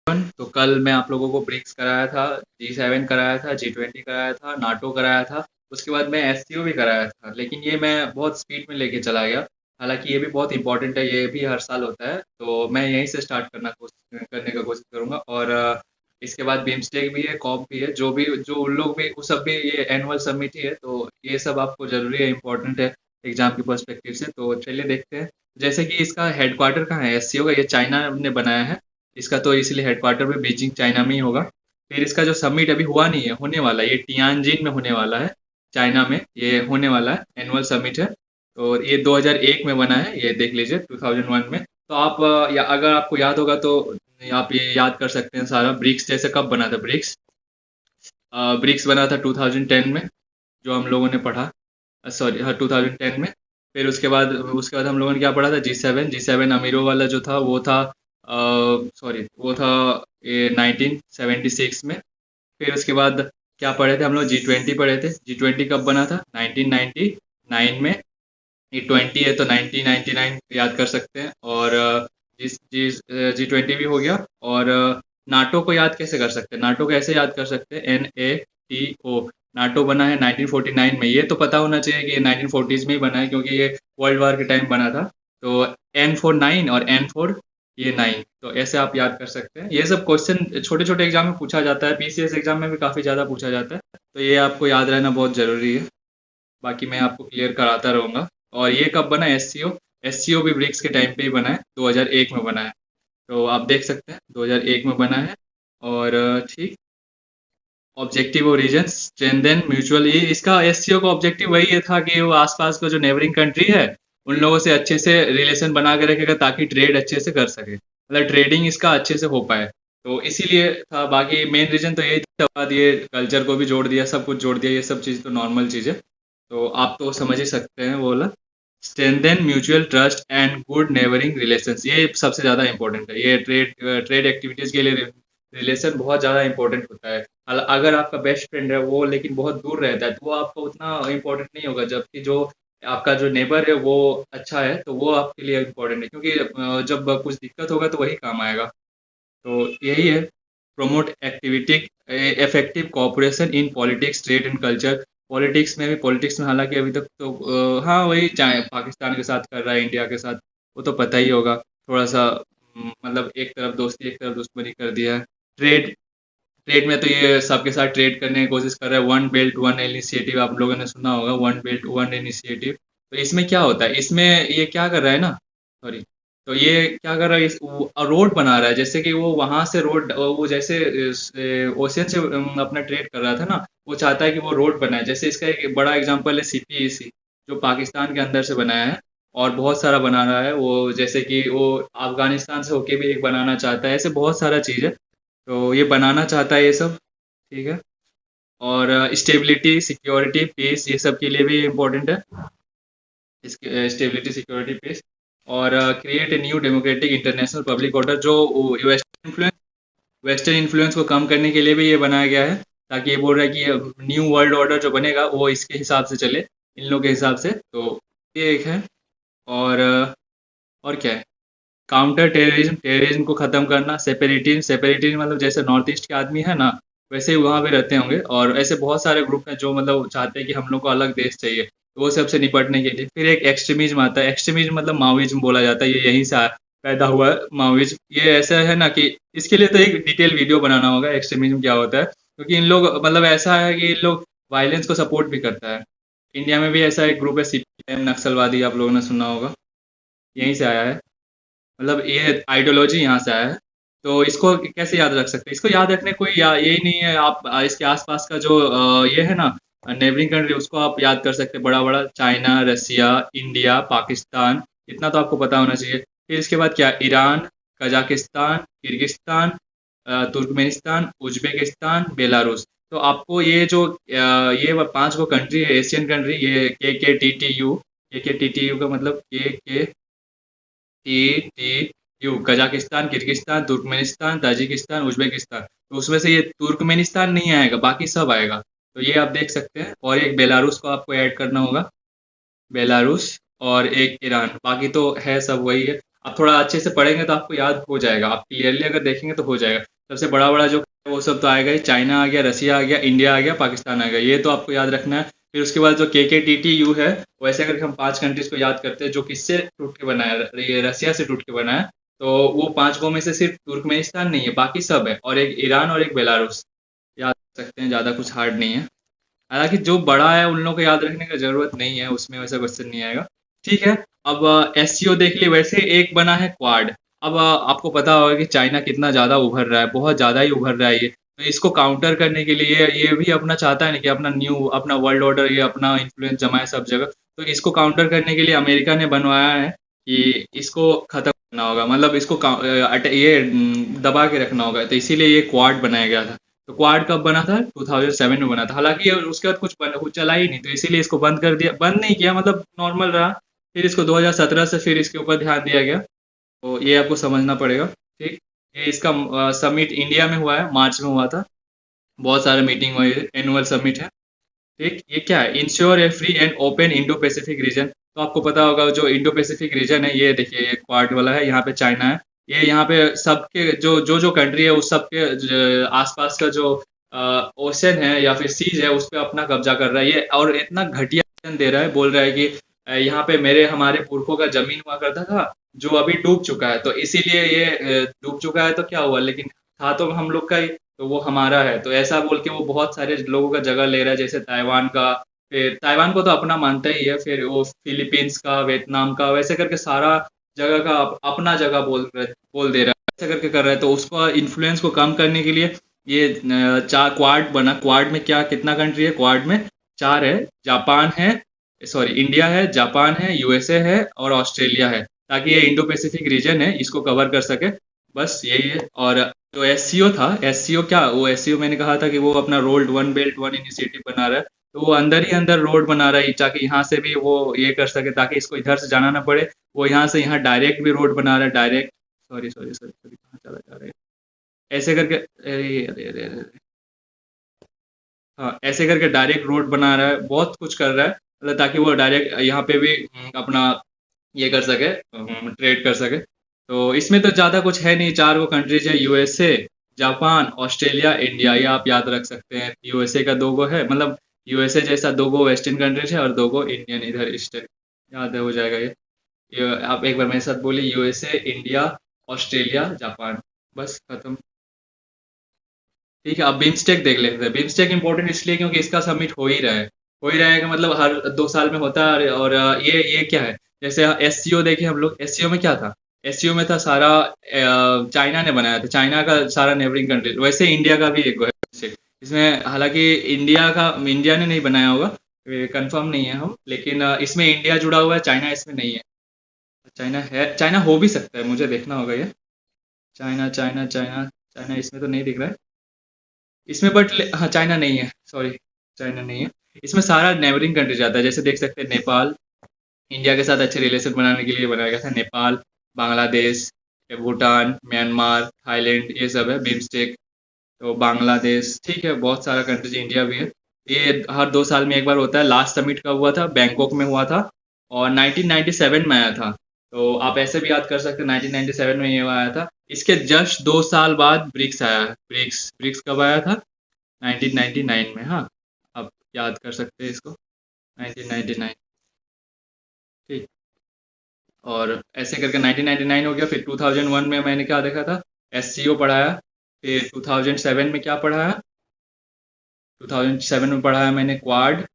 तो कल मैं आप लोगों को ब्रिक्स कराया था, G7 कराया था, G20 कराया था, नाटो कराया था। उसके बाद मैं एससीओ भी कराया था, लेकिन ये मैं बहुत स्पीड में लेके चला गया। हालांकि ये भी बहुत इंपॉर्टेंट है, ये भी हर साल होता है, तो मैं यहीं से स्टार्ट करने का कोशिश करूंगा। और इसके बाद बिम्स्टेक भी है, कॉप भी है, जो भी जो उन लोग भी वो सब भी ये एनुअल समिट ही है, तो ये सब आपको जरूरी है, इंपॉर्टेंट है एग्जाम के पर्सपेक्टिव से। तो चलिए देखते हैं। जैसे कि इसका हेडक्वार्टर कहाँ है एससीओ का, ये चाइना ने बनाया है इसका, तो इसलिए हेडक्वार्टर भी बीजिंग चाइना में ही होगा। फिर इसका जो समिट अभी हुआ नहीं है, होने वाला है, ये टियानजिन में होने वाला है, चाइना में ये होने वाला है, एनुअल समिट है। और ये 2001 में बना है, ये देख लीजिए 2001 में। तो आप या अगर आपको याद होगा तो आप ये याद कर सकते हैं सारा। ब्रिक्स जैसे कब बना था ब्रिक्स? ब्रिक्स बना था 2010 में, जो हम लोगों ने पढ़ा। सॉरी, हाँ 2010 में। फिर उसके बाद हम लोगों ने क्या पढ़ा था? जी सेवन अमीरों वाला जो था वो था, सॉरी वो था ये 1976 में। फिर उसके बाद क्या पढ़े थे हम लोग? G20 पढ़े थे। G20 कब बना था? 1999 में। ये 20 है तो 1999 याद कर सकते हैं। और जिस जिस G20 भी हो गया। और नाटो को याद कैसे कर सकते हैं? नाटो को ऐसे याद कर सकते हैं, NATO। नाटो बना है 1949 में। ये तो पता होना चाहिए कि ये 1940s में ही बना है, क्योंकि ये वर्ल्ड वार के टाइम बना था। तो N फॉर 9 और N फॉर ये 9, तो ऐसे आप याद कर सकते हैं। ये सब क्वेश्चन छोटे छोटे एग्जाम में पूछा जाता है, पीसीएस एग्जाम में भी काफ़ी ज़्यादा पूछा जाता है, तो ये आपको याद रहना बहुत ज़रूरी है। बाकी मैं आपको क्लियर कराता रहूँगा। और ये कब बना? एससीओ। एससीओ भी ब्रिक्स के टाइम पे ही बना है, 2001 में बना है। तो आप देख सकते हैं 2001 में बना है। और ठीक। ऑब्जेक्टिव और रीजन स्ट्रेंथन म्यूचुअल, ये इसका एससीओ का ऑब्जेक्टिव वही ये था कि वो आसपास का जो नेबरिंग कंट्री है उन लोगों से अच्छे से रिलेशन बना के रखेगा, ताकि ट्रेड अच्छे से कर सके, मतलब ट्रेडिंग इसका अच्छे से हो पाए। तो इसीलिए था। बाकी मेन रीजन तो यही था। बाद ये कल्चर को भी जोड़ दिया, सब कुछ जोड़ दिया, ये सब चीज़ तो नॉर्मल चीज़ है। तो आप तो समझ ही सकते हैं वो वाला। Strengthen mutual trust and good neighbouring relations, ये सबसे ज़्यादा इंपॉर्टेंट है। ये ट्रेड एक्टिविटीज़ के लिए रिलेशन बहुत ज़्यादा इंपॉर्टेंट होता है। अगर आपका बेस्ट फ्रेंड है वो लेकिन बहुत दूर रहता है, तो वो आपका उतना इंपॉर्टेंट नहीं होगा। जबकि जो आपका जो नेबर है वो अच्छा है, तो वो आपके लिए इंपॉर्टेंट है, क्योंकि जब कुछ दिक्कत होगा तो वही काम आएगा। तो यही है। Promote activity effective cooperation in politics, trade and culture. Politics में हालांकि अभी तक तो हाँ वही, चाहे पाकिस्तान के साथ कर रहा है, इंडिया के साथ, वो तो पता ही होगा। थोड़ा सा मतलब एक तरफ दोस्ती एक तरफ दुश्मनी कर दिया है। ट्रेड ट्रेड में तो ये सबके साथ ट्रेड करने की कोशिश कर रहा है। वन बेल्ट वन इनिशिएटिव आप लोगों ने सुना होगा, वन बेल्ट वन इनिशिएटिव। तो इसमें क्या होता है? इसमें ये क्या कर रहा है ना, सॉरी, तो ये क्या कर रहा है, रोड बना रहा है। जैसे कि वो वहां से रोड, वो जैसे ओशियन से अपना ट्रेड कर रहा था ना, वो चाहता है कि वो रोड बनाए। जैसे इसका एक बड़ा एग्जांपल है सीपीईसी, जो पाकिस्तान के अंदर से बनाया है, और बहुत सारा बना रहा है वो। जैसे कि वो अफगानिस्तान से होके भी एक बनाना चाहता है, ऐसे बहुत सारा चीज़ है। तो ये बनाना चाहता है ये सब, ठीक है। और स्टेबिलिटी सिक्योरिटी पीस, ये सब के लिए भी इम्पोर्टेंट है, इसके स्टेबिलिटी सिक्योरिटी पीस। और create a new democratic international public order, जो वेस्टर्न इन्फ्लुएंस को कम करने के लिए भी ये बनाया गया है। ताकि ये बोल रहा है कि न्यू वर्ल्ड ऑर्डर जो बनेगा वो इसके हिसाब से चले, इन लोगों के हिसाब से। तो ये एक है। और और क्या है? काउंटर टेररिज्म, टेररिज्म को खत्म करना। सेपरेटिज्म मतलब जैसे नॉर्थ ईस्ट के आदमी है ना, वैसे ही वहाँ भी रहते होंगे। और ऐसे बहुत सारे ग्रुप हैं जो मतलब चाहते हैं कि हम लोग को अलग देश चाहिए, तो वो सबसे निपटने के लिए। फिर एक एक्सट्रीमिज्म आता है। एक्सट्रीमिज्म मतलब माओइज्म बोला जाता है, ये यहीं से पैदा हुआ है माओइज्म। ये ऐसा है ना कि इसके लिए तो एक डिटेल वीडियो बनाना होगा, एक्सट्रीमिज्म क्या होता है, क्योंकि इन लोग मतलब ऐसा है कि इन लोग वायलेंस को सपोर्ट भी करता है। इंडिया में भी ऐसा एक ग्रुप है, सीपीएम नक्सलवादी, आप लोगों ने सुना होगा, यहीं से आया है। मतलब ये आइडियोलॉजी यहाँ से आया है। तो इसको कैसे याद रख सकते हैं? इसको याद रखने कोई यही नहीं है। आप इसके आसपास का जो ये है ना नेबरिंग कंट्री, उसको आप याद कर सकते हैं, बड़ा बड़ा चाइना, रसिया, इंडिया, पाकिस्तान, इतना तो आपको पता होना चाहिए। फिर इसके बाद क्या? Iran, Kazakhstan, Kyrgyzstan, Turkmenistan, Uzbekistan, Belarus. तो आपको ये जो ये 5 गो कंट्री है, एशियन कंट्री, ये के के टी टी यू का मतलब के T U, Kazakhstan, Kyrgyzstan, Turkmenistan, Tajikistan, Uzbekistan. तो उसमें से ये तुर्कमेनिस्तान नहीं आएगा, बाकी सब आएगा। तो ये आप देख सकते हैं। और एक बेलारूस को आपको ऐड करना होगा, बेलारूस। और एक ईरान, बाकी तो है सब वही है। आप थोड़ा अच्छे से पढ़ेंगे तो आपको याद हो जाएगा, आप क्लियरली अगर देखेंगे तो हो जाएगा। सबसे बड़ा बड़ा जो है वो सब तो आएगा ही, चाइना आ गया, रसिया आ गया, इंडिया आ गया, पाकिस्तान आ गया, ये तो आपको याद रखना है। फिर उसके बाद जो KKTTU है, वैसे करके हम 5 कंट्रीज को याद करते हैं जो किससे टूट के बना है, ये रसिया से टूट के बना है। तो वो 5 को में से सिर्फ तुर्कमेनिस्तान नहीं है, बाकी सब है, और एक ईरान और एक बेलारूस। याद रख सकते हैं, ज़्यादा कुछ हार्ड नहीं है। हालांकि जो बड़ा है उन लोगों को याद रखने की जरूरत नहीं है, उसमें वैसा क्वेश्चन नहीं आएगा। ठीक है। अब SCO देख लिए, वैसे एक बना है क्वाड। अब आपको पता होगा कि चाइना कितना ज्यादा उभर रहा है, बहुत ज्यादा ही उभर रहा है ये। तो इसको काउंटर करने के लिए ये भी अपना चाहता है ना कि अपना न्यू, अपना वर्ल्ड ऑर्डर, ये अपना इन्फ्लुएंस जमाए सब जगह। तो इसको काउंटर करने के लिए अमेरिका ने बनवाया है कि इसको खत्म करना होगा, मतलब इसको दबा के रखना होगा, तो इसीलिए ये क्वाड बनाया गया था। तो क्वाड कब बना था? 2007 में बना था। हालांकि ये उसके बाद कुछ चला ही नहीं, तो इसीलिए इसको बंद कर दिया, बंद नहीं किया, मतलब नॉर्मल रहा। फिर इसको 2017 से फिर इसके ऊपर ध्यान दिया गया। तो ये आपको समझना पड़ेगा। ठीक। ये इसका समिट इंडिया में हुआ है, मार्च में हुआ था। बहुत सारे मीटिंग हुए, एनुअल समिट है। ठीक। ये क्या है? Ensure A free and open Indo Pacific region. तो आपको पता होगा जो इंडो पैसिफिक रीजन है, ये देखिए, ये क्वाड वाला है, यहाँ पे चाइना है। ये यहाँ पे सबके जो कंट्री है उस सबके आसपास का जो ओशन है या फिर सीज है, उस पर अपना कब्जा कर रहा है ये, और इतना घटिया position दे रहा है, बोल रहा है कि यहाँ पे मेरे हमारे पुरखों का जमीन हुआ करता था, जो अभी डूब चुका है, तो इसीलिए ये डूब चुका है, तो क्या हुआ, लेकिन था तो हम लोग का ही, तो वो हमारा है, तो ऐसा बोल के वो बहुत सारे लोगों का जगह ले रहा है, जैसे ताइवान का। फिर ताइवान को तो अपना मानता ही है, फिर वो फिलीपींस का, वियतनाम का, वैसे करके सारा जगह का अपना जगह बोल दे रहा है, ऐसा करके कर रहा है। तो उसको इन्फ्लुएंस को कम करने के लिए ये चार क्वाड बना। क्वाड में क्या, कितना कंट्री है क्वाड में? चार है। जापान है, सॉरी, इंडिया है, जापान है, USA है, और ऑस्ट्रेलिया है, ताकि ये इंडो पैसिफिक रीजन है, इसको कवर कर सके। बस यही है। और जो SCO था, SCO क्या, वो SCO मैंने कहा था कि वो अपना rolled one belt one initiative बना रहा है। तो वो अंदर ही अंदर रोड बना रहा है, ताकि यहाँ से भी वो ये कर सके, ताकि इसको इधर से जाना ना पड़े। वो यहाँ से यहाँ डायरेक्ट भी रोड बना रहा है, direct. Sorry sorry sorry sorry, कहाँ चला जा रहा है? ऐसे करके, अरे अरे अरे अरे, हाँ, ऐसे करके डायरेक्ट रोड बना रहा है, बहुत कुछ कर रहा है, मतलब ताकि वो डायरेक्ट यहाँ पे भी अपना ये कर सके, ट्रेड कर सके। तो इसमें तो ज़्यादा कुछ है नहीं, चार वो कंट्रीज है, USA, जापान, ऑस्ट्रेलिया, इंडिया, ये आप याद रख सकते हैं। USA का दो गो है, मतलब USA जैसा दो गो वेस्टर्न कंट्रीज है, और दो गो इंडियन इधर ईस्टर्न। याद है, हो जाएगा ये आप एक बार मेरे साथ बोलिए, USA, इंडिया, ऑस्ट्रेलिया, जापान। बस खत्म। ठीक है, अब बिम्स्टेक देख लेते हैं। बिम्स्टेक इंपॉर्टेंट इसलिए क्योंकि इसका समिट हो ही रहा है। हो ही रहा है, कि मतलब हर 2 साल में होता है, और ये क्या है? जैसे SCO देखे हम लोग, SCO में क्या था? SCO में था सारा चाइना ने बनाया था, चाइना का सारा नेबरिंग कंट्री, वैसे इंडिया का भी एक है बिम्स्टेक। इसमें हालांकि इंडिया ने नहीं बनाया होगा, कंफर्म नहीं है हम, लेकिन इसमें इंडिया जुड़ा हुआ है, चाइना इसमें नहीं है। चाइना है, चाइना हो भी सकता है, मुझे देखना होगा ये। चाइना चाइना चाइना चाइना इसमें तो नहीं दिख रहा है इसमें, बट हाँ, चाइना नहीं है, सॉरी, चाइना नहीं है। इसमें सारा नेबरिंग कंट्री जाता है, जैसे देख सकते हैं नेपाल। इंडिया के साथ अच्छे रिलेशन बनाने के लिए बनाया गया था नेपाल, बांग्लादेश, भूटान, म्यांमार, थाईलैंड, ये सब है बिम्स्टेक। तो बांग्लादेश, ठीक है, बहुत सारा कंट्रीज, इंडिया भी है। ये हर 2 साल में एक बार होता है। लास्ट समिट कब हुआ था? बैंकॉक में हुआ था, और 1997 में आया था। तो आप ऐसे भी याद कर सकते हैं, 1997 में ये आया था। इसके जस्ट 2 साल बाद ब्रिक्स आया है। ब्रिक्स ब्रिक्स कब आया था? 1999 में, हाँ। आप याद कर सकते हैं इसको, 1999। ठीक। और ऐसे करके 1999 हो गया। फिर 2001 में मैंने क्या देखा था? SCO पढ़ाया। फिर 2007 में क्या पढ़ाया? 2007 में पढ़ाया मैंने क्वाड।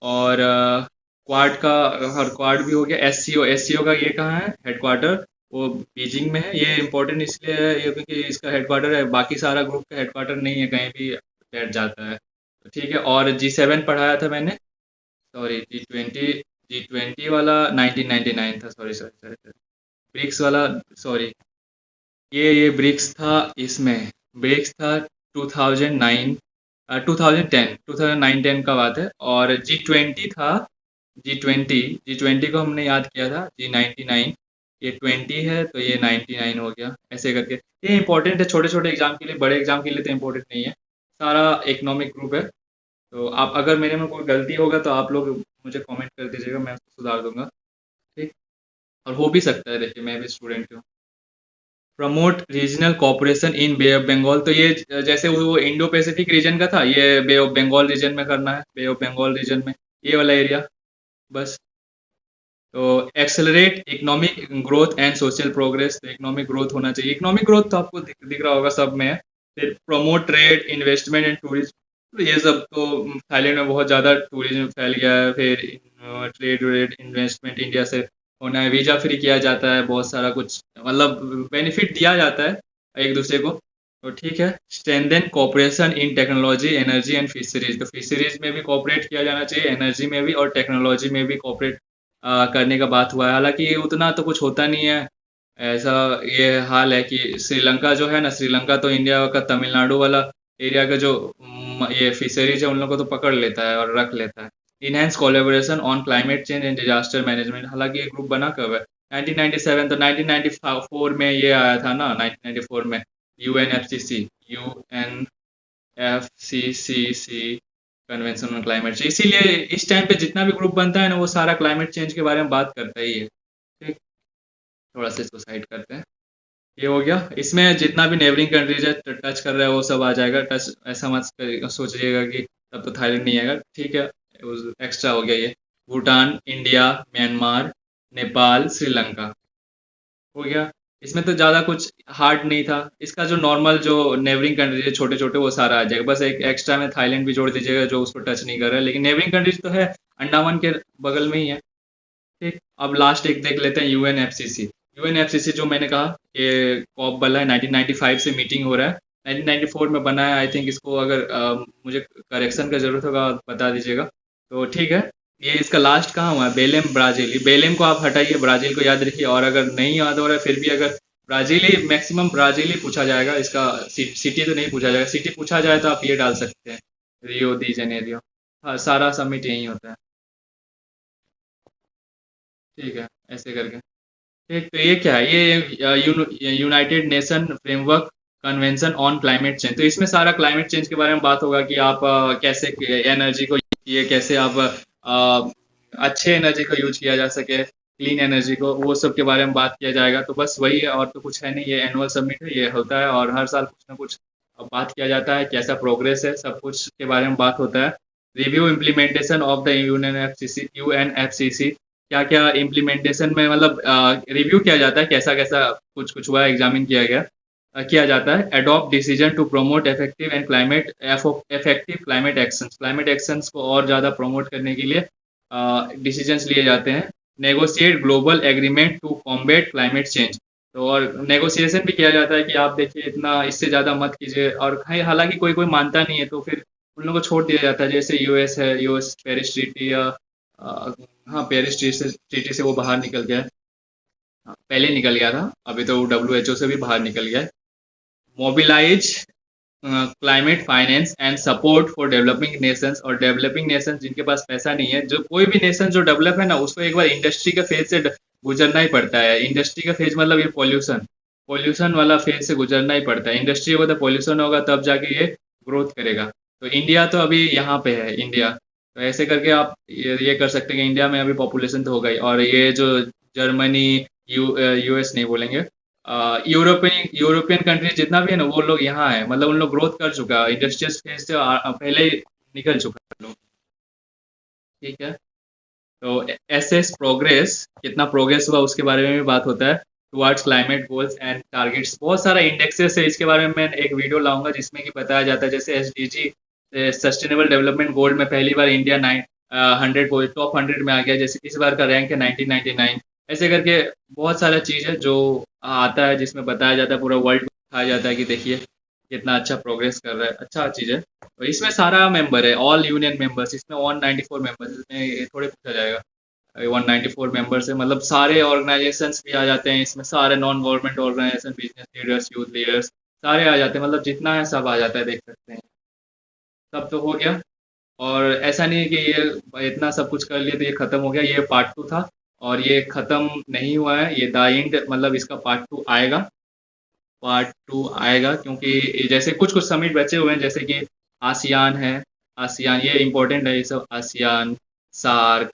और क्वाड का, हर क्वाड भी हो गया। SCO का ये कहाँ है हेडक्वार्टर? वो बीजिंग में है। ये इंपॉर्टेंट इसलिए है ये क्योंकि इसका हेडक्वार्टर है, बाकी सारा ग्रुप का हेडक्वार्टर नहीं है, कहीं भी बैठ जाता है। तो ठीक है। और G7 पढ़ाया था मैंने, सॉरी, G20 वाला 1999 था, सॉरी सॉरी सॉरी। ब्रिक्स वाला, सॉरी, ये ब्रिक्स था, इसमें ब्रिक्स था 2009, 2010 का बात है। और G20 था, जी ट्वेंटी को हमने याद किया था, G99। ये 20 है, तो ये 99 हो गया, ऐसे करके। ये इंपॉर्टेंट है छोटे छोटे एग्जाम के लिए, बड़े एग्जाम के लिए तो इंपॉर्टेंट नहीं है। सारा इकोनॉमिक ग्रुप है। तो आप, अगर मेरे में कोई गलती होगा तो आप लोग मुझे कमेंट कर दीजिएगा, मैं उसको सुधार दूंगा। ठीक। और हो भी सकता है, देखिए मैं भी स्टूडेंट हूँ। Promote regional cooperation in Bay of Bengal. तो ये जैसे वो इंडो पैसिफिक रीजन का था, ये बे ऑफ बंगाल रीजन में करना है, बे ऑफ बंगाल रीजन में ये वाला एरिया बस। तो accelerate economic growth and social progress. तो इकोनॉमिक ग्रोथ होना चाहिए, इकोनॉमिक ग्रोथ तो आपको दिख रहा होगा सब में है। फिर promote trade investment and tourism. तो ये सब तो थाईलैंड में बहुत ज़्यादा टूरिज्म फैल गया है। फिर ट्रेड वेड इन्वेस्टमेंट इंडिया से होना है, वीज़ा फ्री किया जाता है, बहुत सारा कुछ मतलब बेनिफिट दिया जाता है एक दूसरे को। तो ठीक है। Strengthen cooperation in technology energy and fisheries. तो फिशरीज में भी कोऑपरेट किया जाना चाहिए, एनर्जी में भी और टेक्नोलॉजी में भी कोऑपरेट करने का बात हुआ है। हालांकि उतना तो कुछ होता नहीं है ऐसा। ये हाल है कि श्रीलंका जो है ना, श्रीलंका तो इंडिया का तमिलनाडु वाला एरिया का जो ये फिशरीज है उन लोगों को तो पकड़ लेता है और रख लेता है। Enhance collaboration on climate change and disaster management. हालांकि ये ग्रुप बना कब है? 1997। तो 1994 में ये आया था ना, 1994 में UNFCCC, UNFCCC convention on climate change. इसीलिए इस टाइम पे जितना भी ग्रुप बनता है ना, वो सारा क्लाइमेट चेंज के बारे में बात करता ही है। ठीक। थोड़ा सा इसको साइड करते हैं। ये हो गया। इसमें जितना भी नेबरिंग कंट्रीज है टच कर रहा है वो सब आ जाएगा। टच ऐसा मत सोचिएगा कि तब तो थाईलैंड नहीं आएगा, ठीक है। एक्स्ट्रा हो गया ये। भूटान, इंडिया, म्यांमार, नेपाल, श्रीलंका हो गया। इसमें तो ज़्यादा कुछ हार्ड नहीं था। इसका जो नॉर्मल जो नेबरिंग कंट्रीज है छोटे छोटे वो सारा आ जाएगा। बस एक एक्स्ट्रा में थाईलैंड भी जोड़ दीजिएगा जो उसको टच नहीं कर रहा है, लेकिन नेबरिंग कंट्रीज तो है, अंडमान के बगल में ही है। ठीक। अब लास्ट एक देख लेते हैं, यूएनएफसीसी। यूएनएफसीसी जो मैंने कहा ये कॉप वाला है, 1995 से मीटिंग हो रहा है। 1994 में बना है आई थिंक। इसको अगर मुझे करेक्शन का जरूरत होगा आप बता दीजिएगा। तो ठीक है। ये इसका लास्ट कहाँ हुआ है? बेलेम, ब्राजील। ये बेलेम को आप हटाइए, ब्राजील को याद रखिए। और अगर नहीं याद हो रहा है फिर भी, अगर ब्राजील ही मैक्सिमम ब्राजील ही पूछा जाएगा इसका। सिटी तो नहीं पूछा जाएगा। सिटी पूछा जाए तो आप ये डाल सकते हैं, रियो दी जेनेरियो। हाँ, सारा समिट यही होता है। ठीक है, ऐसे करके। ठीक। तो ये क्या है? ये United nation framework convention on climate change. तो इसमें सारा क्लाइमेट चेंज के बारे में बात होगा कि आप कैसे एनर्जी को ये कैसे आप अच्छे एनर्जी को यूज किया जा सके, क्लीन एनर्जी को, वो सब के बारे में बात किया जाएगा। तो बस वही है, और तो कुछ है नहीं। ये एनुअल समिट है, ये होता है और हर साल कुछ ना कुछ बात किया जाता है, कैसा प्रोग्रेस है, सब कुछ के बारे में बात होता है। Review implementation of the UNFCCC. क्या क्या इम्प्लीमेंटेशन में मतलब रिव्यू किया जाता है, कैसा कैसा कुछ कुछ हुआ, एग्जामिन किया गया, किया जाता है। Adopt decision to promote effective and climate effective climate actions. Climate actions को और ज़्यादा प्रमोट करने के लिए डिसीजंस लिए जाते हैं। Negotiate global agreement to combat climate change. तो और नेगोशिएशन भी किया जाता है कि आप देखिए इतना इससे ज़्यादा मत कीजिए। और हालांकि कोई कोई मानता नहीं है तो फिर उन लोगों को छोड़ दिया जाता है। जैसे यूएस है, यूएस पेरिस ट्रीटी या हाँ, पेरिस ट्रीटी से वो बाहर निकल गया है। हाँ, पहले निकल गया था, अभी तो डब्ल्यूएचओ से भी बाहर निकल गया है। Mobilise climate finance and support for developing nations. और डेवलपिंग नेशंस जिनके पास पैसा नहीं है, जो कोई भी नेशन जो डेवलप है ना, उसको एक बार इंडस्ट्री का फेज से गुजरना ही पड़ता है। इंडस्ट्री का फेज मतलब ये पॉल्यूशन, पॉल्यूशन वाला फेज से गुजरना ही पड़ता है। इंडस्ट्री होगा तो पॉल्यूशन होगा, तब जाके ये ग्रोथ करेगा। तो इंडिया तो अभी यहाँ पे है, इंडिया। तो ऐसे करके आप ये कर सकते हैं कि इंडिया में अभी पॉपुलेशन तो हो गई। और ये जो जर्मनी, यूएस नहीं बोलेंगे, यूरोपियन यूरोपियन कंट्रीज जितना भी है ना, वो लोग यहाँ है। मतलब उन लोग ग्रोथ कर चुका है, इंडस्ट्रियल फेज से पहले ही निकल चुका है लोग। ठीक है। तो एसएस प्रोग्रेस, कितना प्रोग्रेस हुआ उसके बारे में भी बात होता है। Towards climate goals and targets. बहुत सारा इंडेक्सेस है, इसके बारे में मैं एक वीडियो लाऊंगा जिसमें कि बताया जाता है। जैसे एसडीजी सस्टेनेबल डेवलपमेंट गोल में पहली बार इंडिया 100 टॉप 100 में आ गया। जैसे इस बार का रैंक है 1999। ऐसे करके बहुत सारा चीज़ है जो आता है, जिसमें बताया जाता है, पूरा वर्ल्ड को दिखाया जाता है कि देखिए कितना अच्छा प्रोग्रेस कर रहा है। अच्छा चीज़ है। तो इसमें सारा मेंबर है, ऑल यूनियन मेंबर्स। इसमें 194 मेंबर्स, इसमें ये थोड़े पूछा जाएगा। 194 मेंबर्स है, मतलब सारे ऑर्गेनाइजेशंस भी आ जाते हैं इसमें, सारे non government organisation, business leaders, youth leaders, सारे आ जाते हैं। मतलब जितना है सब आ जाता है, देख सकते हैं। सब तो हो गया। और ऐसा नहीं है कि ये इतना सब कुछ कर लिए तो ये खत्म हो गया। ये पार्ट टू था और ये खत्म नहीं हुआ है। ये द एंड, मतलब इसका पार्ट टू आएगा। पार्ट टू आएगा क्योंकि जैसे कुछ कुछ समिट बचे हुए हैं, जैसे कि आसियान है। आसियान ये इम्पोर्टेंट है, ये सब आसियान, सार्क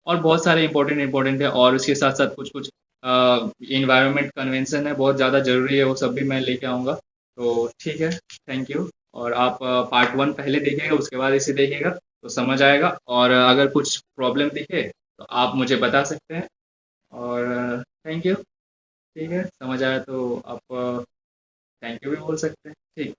और बहुत सारे इंपॉर्टेंट इंपॉर्टेंट है। और उसके साथ साथ कुछ कुछ इन्वायरमेंट कन्वेंशन है, बहुत ज़्यादा ज़रूरी है, वो सब भी मैं लेके आऊँगा। तो ठीक है, थैंक यू। और आप पार्ट 1 पहले देखिएगा, उसके बाद इसे देखिएगा, तो समझ आएगा। और अगर कुछ प्रॉब्लम दिखे, तो आप मुझे बता सकते हैं। और थैंक यू। ठीक है, समझ आया तो आप थैंक यू भी बोल सकते हैं। ठीक।